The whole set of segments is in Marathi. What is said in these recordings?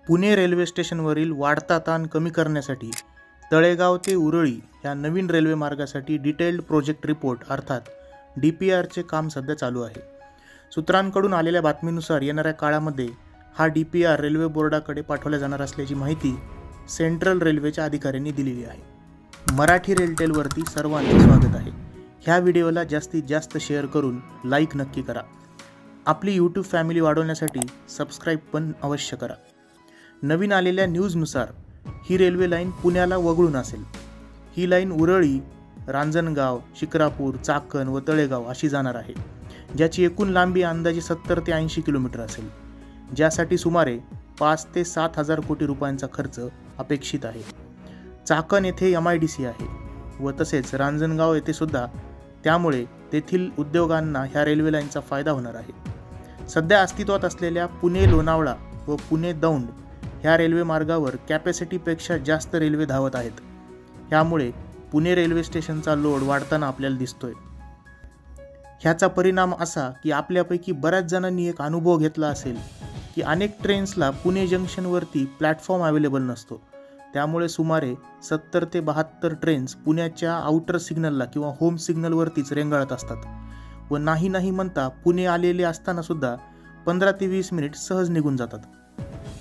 पुणे रेल्वे स्टेशनवरील वाढता ताण कमी करण्यासाठी तळेगाव ते उरळी या नवीन रेल्वे मार्गासाठी डिटेल्ड प्रोजेक्ट रिपोर्ट अर्थात DPRचे काम सध्या चालू आहे। सूत्रांकडून आलेल्या बातमीनुसार येणाऱ्या काळामध्ये हा DPR रेल्वे बोर्डाकडे पाठवला जाणार असल्याची माहिती सेंट्रल रेल्वेच्या अधिकाऱ्यांनी दिलेली आहे। मराठी रेलटेलवरती सर्वांचे स्वागत आहे। ह्या व्हिडिओला जास्तीत जास्त शेअर करून लाईक नक्की करा। आपली यूट्यूब फॅमिली वाढवण्यासाठी सबस्क्राईब पण अवश्य करा। नवीन आलेल्या न्यूजनुसार ही रेल्वे लाईन पुण्याला वगळून असेल। ही लाईन उरळी, रांजणगाव, शिक्रापूर, चाकण व तळेगाव अशी जाणार आहे, ज्याची एकूण लांबी अंदाजे 70 ते 80 किलोमीटर असेल, ज्यासाठी सुमारे 5 ते 7 हजार कोटी रुपयांचा खर्च अपेक्षित आहे। चाकण येथे MIDC आहे व तसेच रांजणगाव येथे सुद्धा, त्यामुळे तेथील उद्योगांना ह्या रेल्वे लाईनचा फायदा होणार आहे। सध्या अस्तित्वात असलेल्या पुणे लोणावळा व पुणे दौंड ह्या रेल्वे मार्गावर कॅपॅसिटीपेक्षा जास्त रेल्वे धावत आहेत। ह्यामुळे पुणे रेल्वे स्टेशनचा लोड वाढताना आपल्याला दिसतोय। ह्याचा परिणाम असा की आपल्यापैकी बऱ्याच जणांनी एक अनुभव घेतला असेल की अनेक ट्रेन्सला पुणे जंक्शनवरती प्लॅटफॉर्म अवेलेबल नसतो, त्यामुळे सुमारे 70 ते 72 ट्रेन्स पुण्याच्या आउटर सिग्नलला किंवा होम सिग्नलवरतीच रेंगाळत असतात व नाही म्हणता पुणे आलेले असताना सुद्धा 15 ते 20 मिनिट सहज निघून जातात।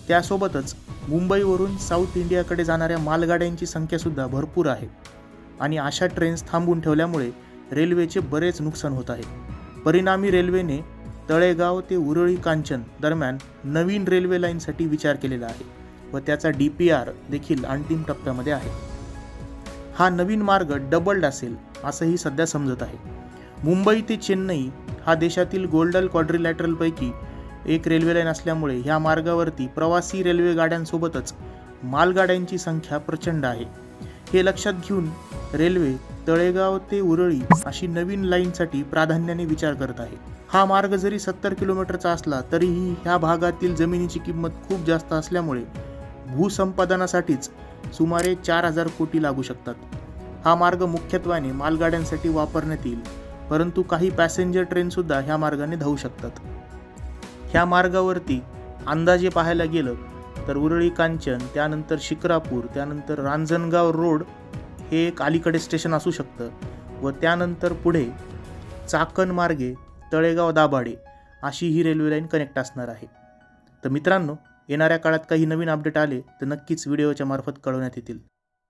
त्यासोबतच मुंबईवरून साऊथ इंडियाकडे जाणाऱ्या मालगाड्यांची संख्यासुद्धा भरपूर आहे आणि अशा ट्रेन्स थांबवून ठेवल्यामुळे रेल्वेचे बरेच नुकसान होत आहे। परिणामी रेल्वेने तळेगाव ते उरळी कांचन दरम्यान नवीन रेल्वे लाईनसाठी विचार केलेला आहे व त्याचा DPR देखील अंतिम टप्प्यामध्ये आहे। हा नवीन मार्ग डबल्ड असेल असंही सध्या समजत आहे। मुंबई ते चेन्नई हा देशातील गोल्डन क्वाड्रिलॅटरलपैकी एक रेल्वे लाईन असल्यामुळे ह्या मार्गावरती प्रवासी रेल्वे गाड्यांसोबतच मालगाड्यांची संख्या प्रचंड आहे। हे लक्षात घेऊन रेल्वे तळेगाव ते उरळी अशी नवीन लाईनसाठी प्राधान्याने विचार करत आहे। हा मार्ग जरी 70 किलोमीटरचा असला तरीही ह्या भागातील जमिनीची किंमत खूप जास्त असल्यामुळे भूसंपादनासाठीच सुमारे 4000 कोटी लागू शकतात। हा मार्ग मुख्यत्वाने मालगाड्यांसाठी वापरण्यात येईल, परंतु काही पॅसेंजर ट्रेनसुद्धा ह्या मार्गाने धावू शकतात। ह्या मार्गावरती अंदाजे पाहायला गेलं तर उरळी कांचन, त्यानंतर शिक्रापूर, त्यानंतर रांजणगाव रोड हे एक अलीकडे स्टेशन असू शकतं व त्यानंतर पुढे चाकण मार्गे तळेगाव दाभाडे अशी ही रेल्वे लाईन कनेक्ट असणार आहे। तर मित्रांनो, येणाऱ्या काळात काही नवीन अपडेट आले तर नक्कीच व्हिडिओच्या मार्फत कळवण्यात येतील।